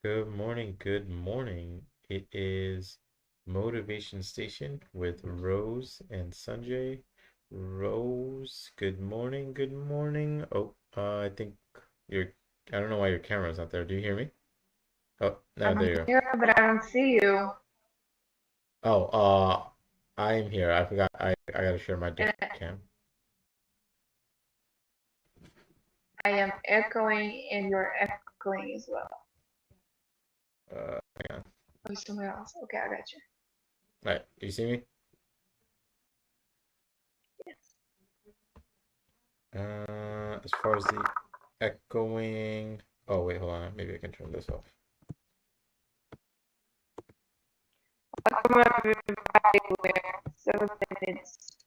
Good morning, good morning. It is Motivation Station with Rose and Sanjay. Rose, good morning, good morning. Oh, I think your I don't know why your camera's not there. Do you hear me? Oh, no, I'm there you go. here, but I don't see you. Oh, I'm here. I forgot I gotta share my And cam. I am echoing, and you're echoing as well. Hang on. Oh, somewhere else. Okay, I got you. Right, you see me? Yes. As far as the echoing. Oh, wait, hold on. Maybe I can turn this off. Welcome everybody. We're 7 minutes.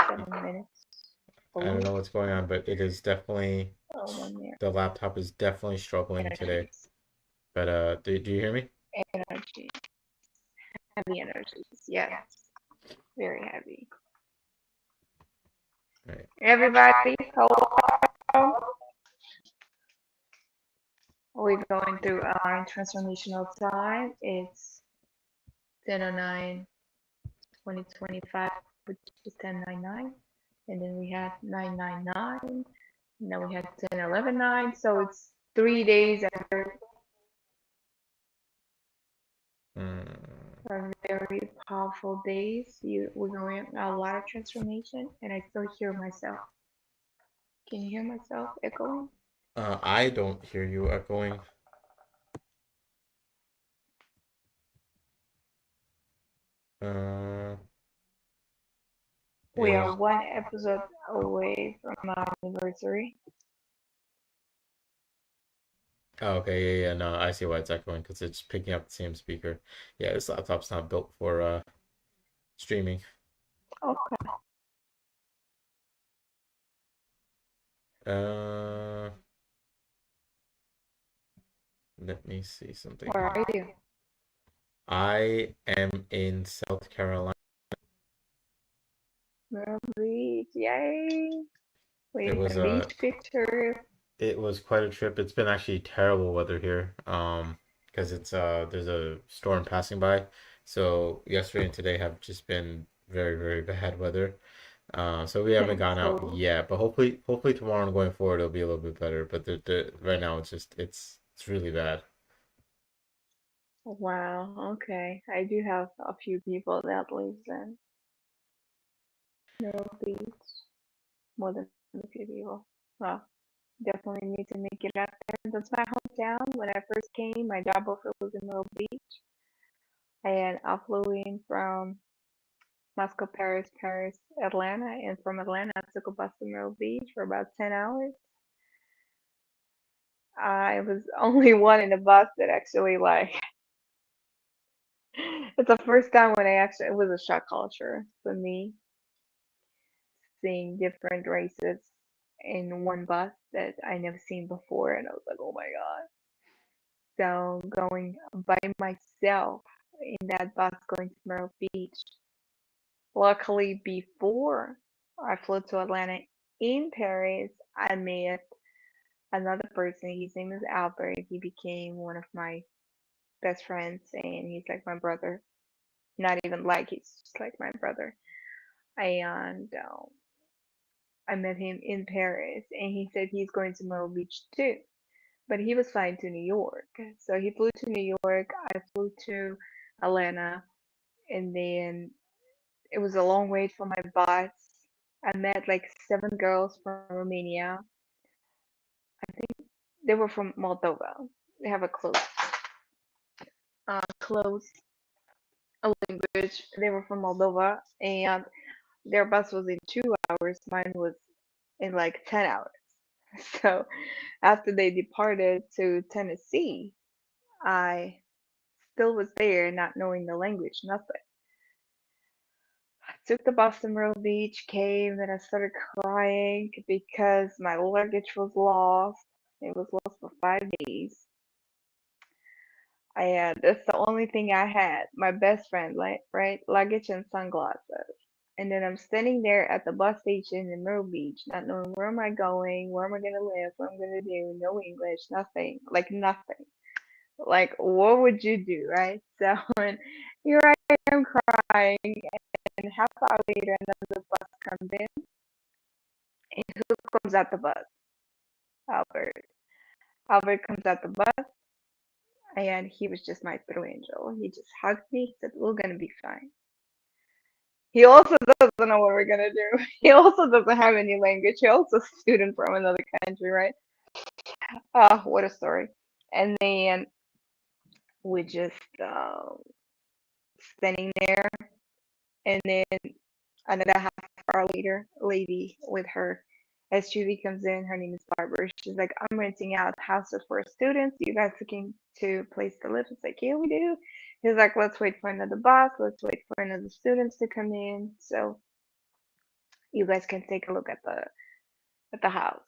7 minutes. I don't Oh, know what's going on, but it is definitely oh, one there. the laptop is definitely struggling today. Energies. But do you hear me? Energy. Heavy energies. Yes. Very heavy. All right. Everybody, hello. We're going through our transformational time. It's 10:09 2025, which is 10:99, and then we had 9:99, and then we had 10:11:9. So it's 3 days after Mm, a very powerful days. We're going a lot of transformation, and I still hear myself. Can you hear myself echoing? I don't hear you echoing. Uh, it We are was one episode away from our anniversary. oh, okay, yeah, yeah, no, I see why it's echoing because it's picking up the same speaker. Yeah, this laptop's not built for streaming. Okay, Uh, Let me see something where here. are you? I am in South Carolina. Myrtle Beach, yay! It We was have beach pictures. it was quite a trip. It's been actually terrible weather here. Because it's there's a storm passing by. So yesterday and today have just been very, very bad weather. So we haven't gone out So, yet, but hopefully tomorrow and going forward it'll be a little bit better. But the right now it's really bad. wow, okay. I do have a few people that lives in Myrtle Beach, more than a few people. Well, definitely need to make it out there. That's my hometown. When I first came, my job offer was in Myrtle Beach, and I flew in from Moscow, Paris, Paris, Atlanta, and from Atlanta I took a bus to Myrtle Beach for about 10 hours. I was only one in the bus that actually like it's the first time when I actually it was a shock culture for me seeing different races in one bus that I never seen before, and I was like, oh my god. So going by myself in that bus going to Myrtle Beach. Luckily, before I flew to Atlanta in Paris, I met another person. His name is Albert. He became one of my best friends, and he's like my brother. Not even like he's just like my brother. And I met him in Paris, and he said he's going to Myrtle Beach too. But he was flying to New York. So he flew to New York. I flew to Atlanta, and then it was a long wait for my bus. I met like 7 girls from Romania. I think they were from Moldova. They have a close language. They were from Moldova, and their bus was in 2 hours. Mine was in like 10 hours. So after they departed to Tennessee, I still was there, not knowing the language, nothing. I took the bus to Myrtle Beach, came, and I started crying because my luggage was lost. It was lost for 5 days. And that's the only thing I had. My best friend, like, right? Luggage and sunglasses. And then I'm standing there at the bus station in Myrtle Beach, not knowing where am I going, where am I gonna live, what I'm gonna do, no English, nothing, like nothing. Like, what would you do, right? So, and here I am crying, and half hour later, another bus comes in, and who comes out the bus? Albert. Albert comes out the bus, and he was just my true angel. He just hugged me. He said, "We're gonna be fine." He also doesn't know what we're gonna do. He also doesn't have any language. He also a student from another country, right? Oh, what a story. And then we just standing there, and then another half hour later, a lady with her SUV comes in. Her name is Barbara. She's like, "I'm renting out houses for students. You guys looking to place to live?" It's like, "Yeah, we do." He's like, "Let's wait for another bus. Let's wait for another students to come in, so you guys can take a look at the house."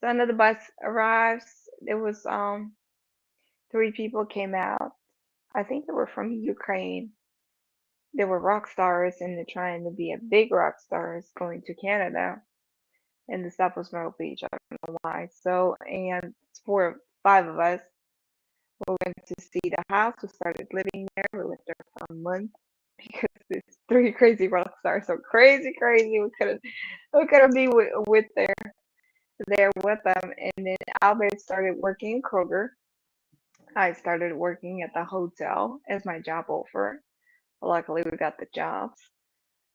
So another bus arrives. There was three people came out. I think they were from Ukraine. They were rock stars and they're trying to be a big rock stars going to Canada. And the stop was Myrtle Beach. I don't know why. So, and for five of us, we went to see the house. We started living there. We lived there for a month because it's three crazy rock stars. So crazy, crazy. We couldn't be with there with them. And then Albert started working in Kroger. I started working at the hotel as my job offer. Luckily, we got the jobs.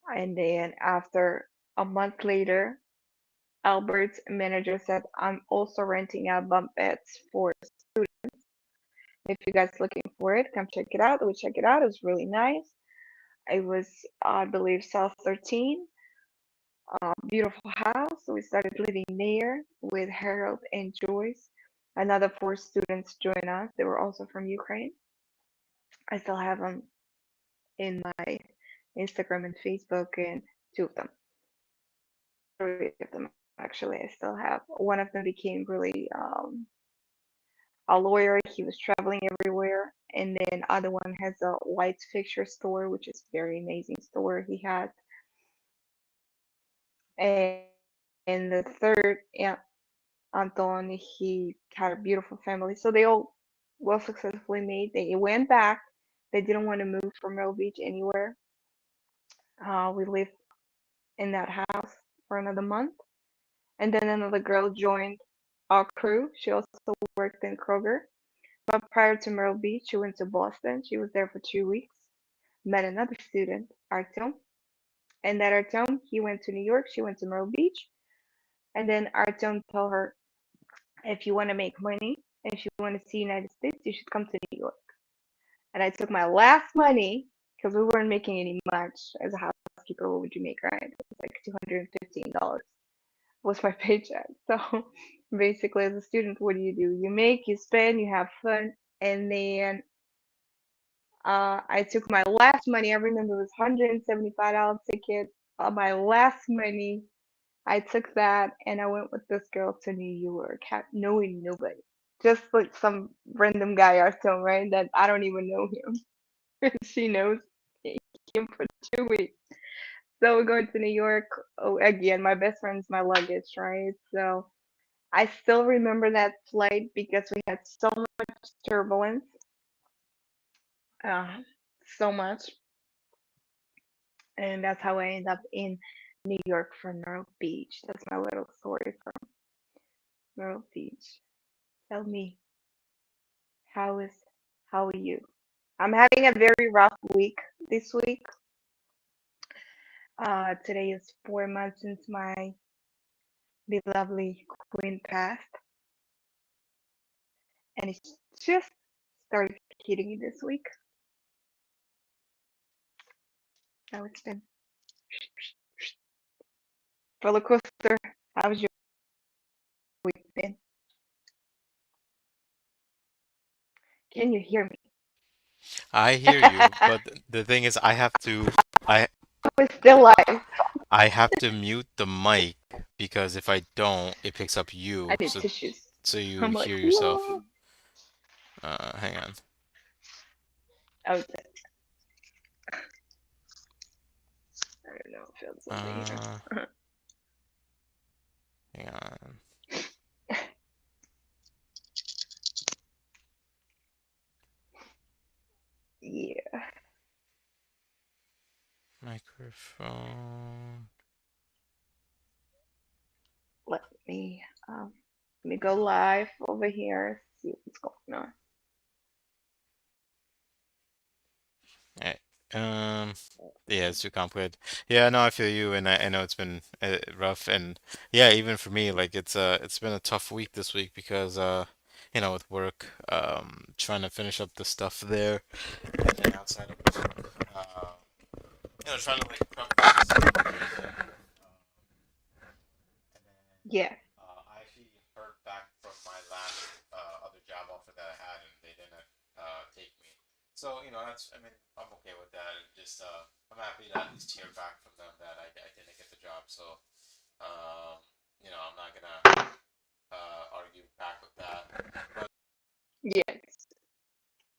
And then after a month later, Albert's manager said, "I'm also renting out bunk beds for students. If you guys looking for it, come check it out." We check it out. It was really nice. It was, I believe, South 13. Beautiful house. So we started living there with Harold and Joyce. Another four students joined us. They were also from Ukraine. I still have them in my Instagram and Facebook, and two of them, three of them actually, I still have. One of them became really a lawyer. He was traveling everywhere. And then other one has a lights fixture store, which is very amazing store he had. And the third, Anton, he had a beautiful family. So they all well successfully made. They went back. They didn't want to move from Myrtle Beach anywhere. We lived in that house for another month. And then another girl joined our crew. She also worked in Kroger. But prior to Myrtle Beach, she went to Boston. She was there for 2 weeks. Met another student, Artem. And that Artem, he went to New York. She went to Myrtle Beach. And then Artem told her, "If you want to make money, if you want to see United States, you should come to New York." And I took my last money because we weren't making any much as a housekeeper. What would you make, right? It was like $215 was my paycheck. So basically, as a student, what do? You make, you spend, you have fun, and then I took my last money. I remember it was $175 ticket. My last money, I took that and I went with this girl to New York, knowing nobody. Just like some random guy or so, right? That I don't even know him. She knows him for 2 weeks. So we're going to New York. Oh, again, my best friend's my luggage, right? So I still remember that flight because we had so much turbulence, uh, so much. And that's how I ended up in New York from Myrtle Beach. That's my little story from Myrtle Beach. Tell me, how is how are you? I'm having a very rough week this week. Today is 4 months since my beloved queen passed, and it's just started hitting me this week. Now it's been roller coaster. How's your week been? Can you hear me? I hear you, but the thing is, I We're still live. I have to mute the mic because if I don't, it picks up I you, need tissues. so you I'm like, hear yourself. whoa. Hang on. Oh, I don't know. I felt something Uh, here. hang on. Yeah. Microphone. Let me um let me go live over here. See what's going on. Alright. Yeah, it's too complicated. Yeah, no, I feel you, and I know it's been rough, and yeah, even for me, like it's been a tough week this week because with work, trying to finish up the stuff there, and then outside of work, trying to like prep for this stuff and everything. And then Yeah. I actually heard back from my last other job offer that I had, and they didn't take me. So that's I mean I'm okay with that. Just I'm happy to at least hear back from them that I didn't get the job. So um, I'm not gonna argue back with that. But Yes.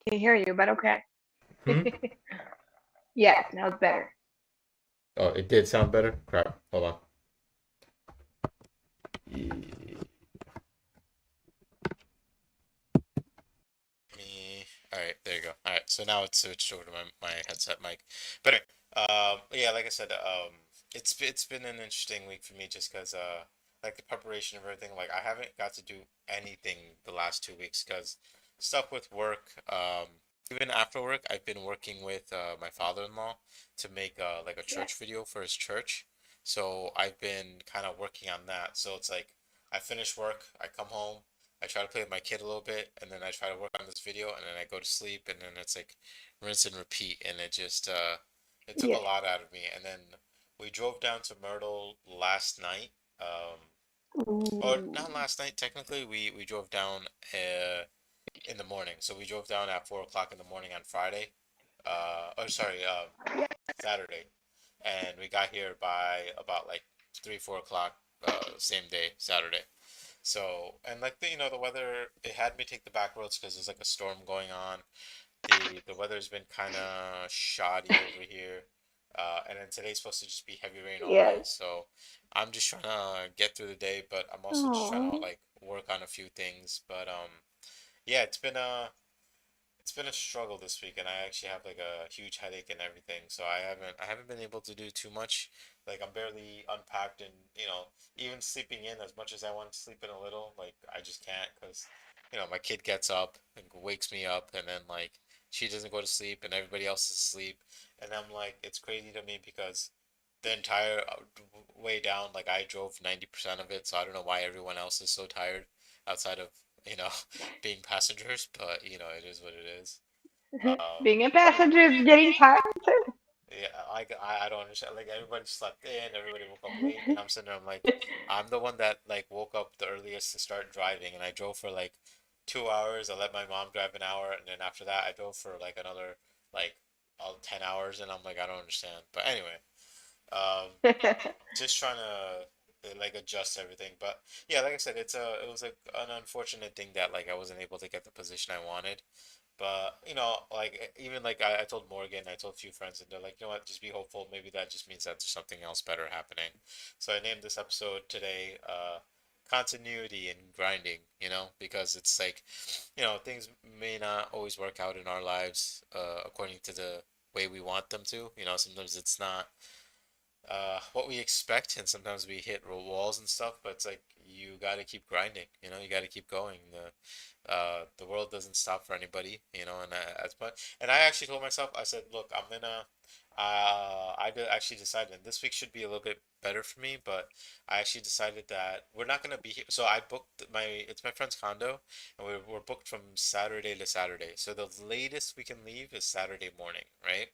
Can hear you, but okay. hmm? Yes, now it's better. Oh, it did sound better. Crap. Hold on. Me. All right, there you go. All right, so now it's switched over to my headset mic. But anyway, yeah, like I said, it's been an interesting week for me just because like the preparation of everything. Like I haven't got to do anything the last 2 weeks because stuff with work. Even after work, I've been working with my father-in-law to make like a Yes. church video for his church. So I've been kind of working on that. So it's like I finish work, I come home. I try to play with my kid a little bit, and then I try to work on this video, and then I go to sleep, and then it's like rinse and repeat, and it took a Yes. lot out of me. And then we drove down to Myrtle last night, or Ooh. not last night technically. We drove down in the morning, so we drove down at 4 o'clock in the morning on Friday, or sorry, Saturday, and we got here by about like 3 4 o'clock same day Saturday. So, and like the weather, it had me take the back roads because there's like a storm going on. The weather's been kind of shoddy over here. And then today's supposed to just be heavy rain all day. Yes. So I'm just trying to get through the day, but I'm also just trying to Oh. like work on a few things. But yeah, it's been a struggle this week, and I actually have like a huge headache and everything. So I haven't been able to do too much. Like I'm barely unpacked, and even sleeping in as much as I want to sleep in a little, like I just can't because my kid gets up and wakes me up, and then like she doesn't go to sleep, and everybody else is asleep, and I'm like it's crazy to me because the entire way down, like I drove 90% of it, so I don't know why everyone else is so tired outside of you know being passengers, but it is what it is. Being a passenger is getting tired too. Yeah, I don't understand. Like everybody slept in, everybody woke up late, and I'm sitting there. I'm like, I'm the one that like woke up the earliest to start driving, and I drove for like 2 hours. I let my mom drive an hour, and then after that, I drove for like another like 10 hours, and I'm like, I don't understand. But anyway, um, just trying to like adjust everything. But yeah, like I said, it was like an unfortunate thing that like I wasn't able to get the position I wanted. But like even like I told Morgan, I told a few friends, and they're like, you know what, just be hopeful. Maybe that just means that there's something else better happening. So I named this episode today, continuity and grinding. Because it's like, things may not always work out in our lives, according to the way we want them to. Sometimes it's not what we expect, and sometimes we hit walls and stuff. But it's like you got to keep grinding. You got to keep going. The world doesn't stop for anybody. And as much. And I actually told myself, I said, look, I'm gonna. Actually decided, and this week should be a little bit better for me, but I actually decided that we're not gonna be here. So I booked it's my friend's condo, and we're booked from Saturday to Saturday. So the latest we can leave is Saturday morning, right?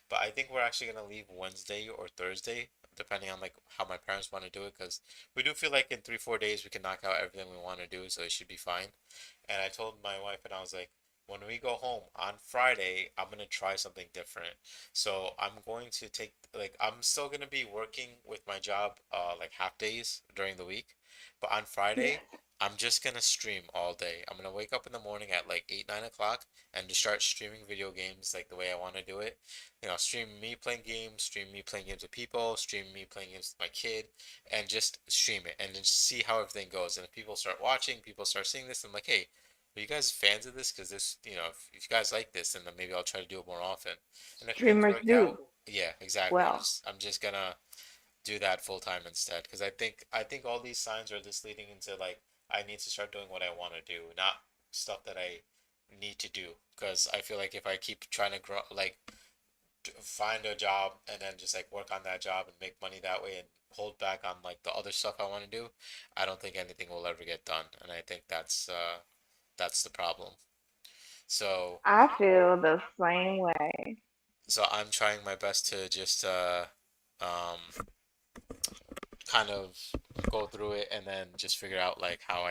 But I think we're actually gonna leave Wednesday or Thursday, depending on like how my parents want to do it, because we do feel like in 3 4 days we can knock out everything we want to do, so it should be fine. And I told my wife, and I was like, when we go home on Friday, I'm gonna try something different. So I'm going to take like I'm still gonna be working with my job like half days during the week, but on Yes. Friday I'm just gonna stream all day. I'm gonna wake up in the morning at like 8, 9 o'clock and just start streaming video games like the way I want to do it. Stream me playing games, stream me playing games with people, stream me playing games with my kid, and just stream it and just see how everything goes. And if people start watching, people start seeing this, I'm like, hey, are you guys fans of this? Because this, if you guys like this, then maybe I'll try to do it more often. And if things Streamers work do out, yeah, exactly. well. I'm just gonna do that full time instead because I think all these signs are just leading into like I need to start doing what I want to do, not stuff that I need to do. Because I feel like if I keep trying to grow, like find a job and then just like work on that job and make money that way and hold back on like the other stuff I want to do, I don't think anything will ever get done. And I think that's the problem. So I feel the same way. I'm trying my best to just um kind of go through it and then just figure out like how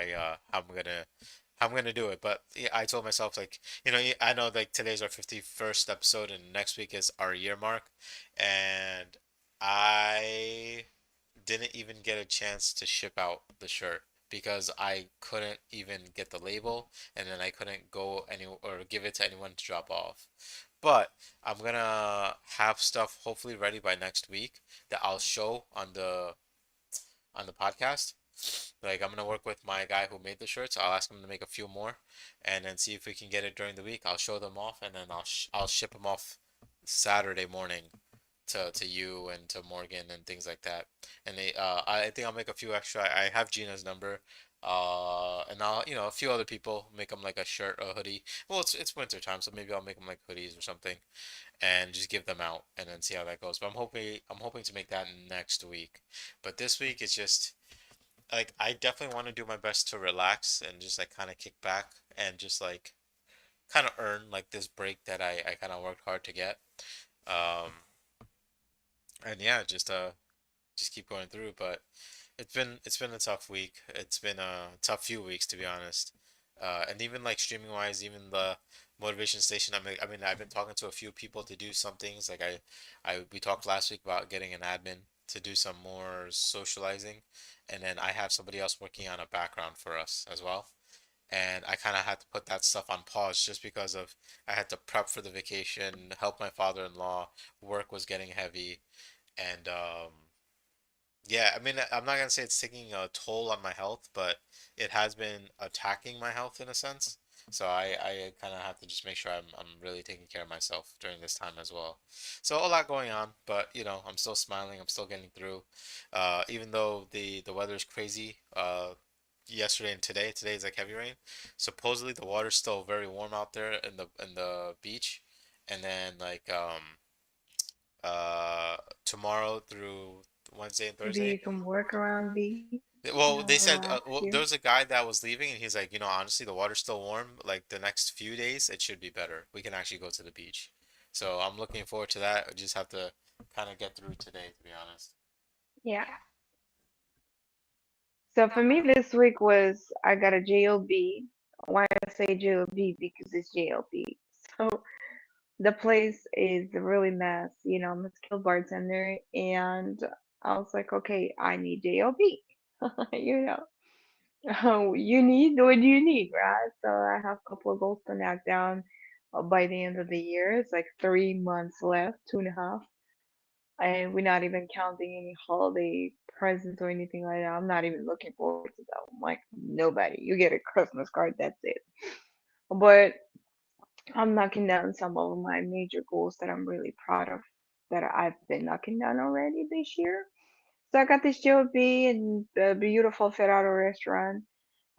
I'm gonna do it. But yeah, I told myself like I know like today's our 51st episode and next week is our year mark, and I didn't even get a chance to ship out the shirt because I couldn't even get the label and then I couldn't go any or give it to anyone to drop off. But I'm gonna have stuff hopefully ready by next week that I'll show on the podcast. Like I'm gonna work with my guy who made the shirts. I'll ask him to make a few more, and then see if we can get it during the week. I'll show them off, and then I'll ship them off Saturday morning to you and to Morgan and things like that. And I think I'll make a few extra. I have Gina's number. And I'll, a few other people make them like a shirt, a hoodie. Well, it's winter time, so maybe I'll make them like hoodies or something, and just give them out, and then see how that goes. But I'm hoping to make that next week. But this week it's just like I definitely want to do my best to relax and just like kind of kick back and just like kind of earn like this break that I kind of worked hard to get. Um, and yeah, just keep going through. But it's been a tough week. It's been a tough few weeks to be honest. And even like streaming wise, even the motivation station. I mean, I've been talking to a few people to do some things. Like we talked last week about getting an admin to do some more socializing, and then I have somebody else working on a background for us as well. And I kind of had to put that stuff on pause just because of I had to prep for the vacation, help my father-in-law. Work was getting heavy, and yeah, I mean, I'm not gonna say it's taking a toll on my health, but it has been attacking my health in a sense. So I kind of have to just make sure I'm really taking care of myself during this time as well. So a lot going on, but I'm still smiling. I'm still getting through. Even though the weather is crazy. Yesterday and today. Today is like heavy rain. Supposedly the water's still very warm out there in the beach, and then like uh tomorrow through Wednesday and Maybe Thursday. you can work around beach, Well, they said relax well, you. there was a guy that was leaving, and he's like, honestly, the water's still warm. Like the next few days, it should be better. We can actually go to the beach. So I'm looking forward to that. I just have to kind of get through today, to be honest. Yeah. So for me, this week was I got a job. Why I say job? Because it's job. So the place is really mess. I'm a skilled bartender, and I was like, okay, I need job. you know, you need what you need, right? So I have a couple of goals to knock down by the end of the year. It's like 3 months left, 2.5, and we're not even counting any holiday presents or anything like that. I'm not even looking forward to them. Like nobody, you get a Christmas card, that's it. But I'm knocking down some of my major goals that I'm really proud of that I've been knocking down already this year. So I got this job in the beautiful Ferraro restaurant,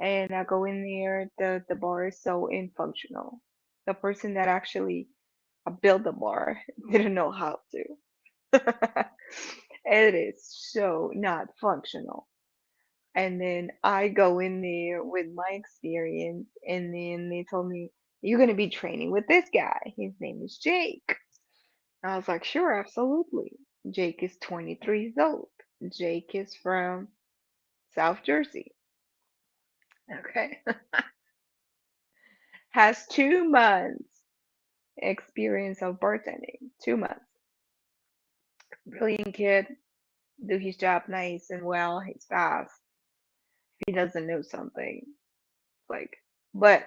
and I go in there. The bar is so infunctional. The person that actually built the bar didn't know how to. It is so not functional. And then I go in there with my experience, and then they told me, you're going to be training with this guy. His name is Jake. I was like, sure, absolutely. Jake is 23 years old. Jake is from South Jersey. Okay. Has 2 months experience of bartending. 2 months. Brilliant kid. Do his job nice and well. He's fast. he doesn't know something. Like, but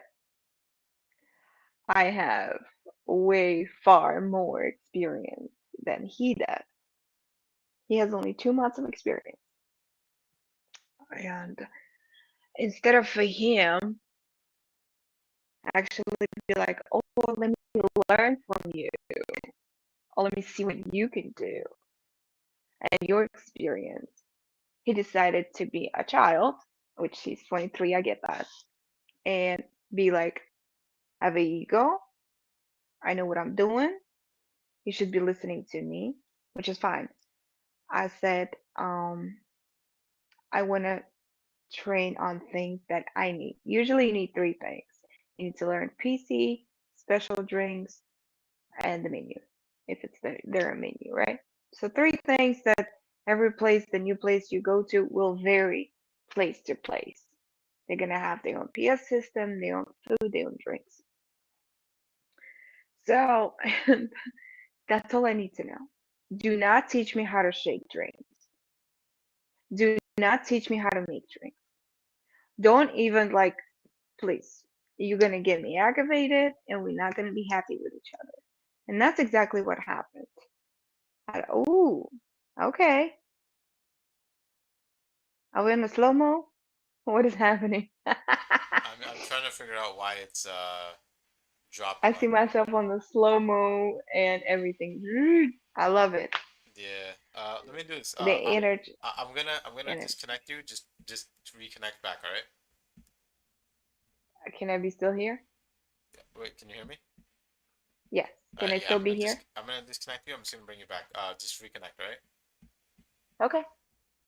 I have way far more experience than he does. He has only 2 months of experience. And instead of for him actually be like, oh, let me learn from you, or let me see what you can do and your experience, he decided to be a child, which he's 23, I get that, and be like, I have an ego, I know what I'm doing, you should be listening to me, which is fine. I said, I want to train on things that I need. Usually, you need three things. You need to learn PC, special drinks, and the menu, if it's their menu, right? So three things that every place, the new place you go to, will vary place to place. They're gonna have their own PS system, their own food, their own drinks. So that's all I need to know. Do not teach me how to shake drinks. Do not teach me how to make drinks. Don't even like, please. You're gonna get me aggravated, and we're not gonna be happy with each other. And that's exactly what happened. Oh, okay. Are we in the slow mo? What is happening? I'm trying to figure out why it's I dropping see on me. myself on the slow mo and everything. I love it. Yeah. Let me do this. The energy. I'm gonna Energy. disconnect you. Just reconnect back. All right. Can I be still here? Wait, can you hear me? Yes. Can I Yeah. still be here? I'm gonna disconnect you. I'm just gonna bring you back. Just reconnect. All right. Okay.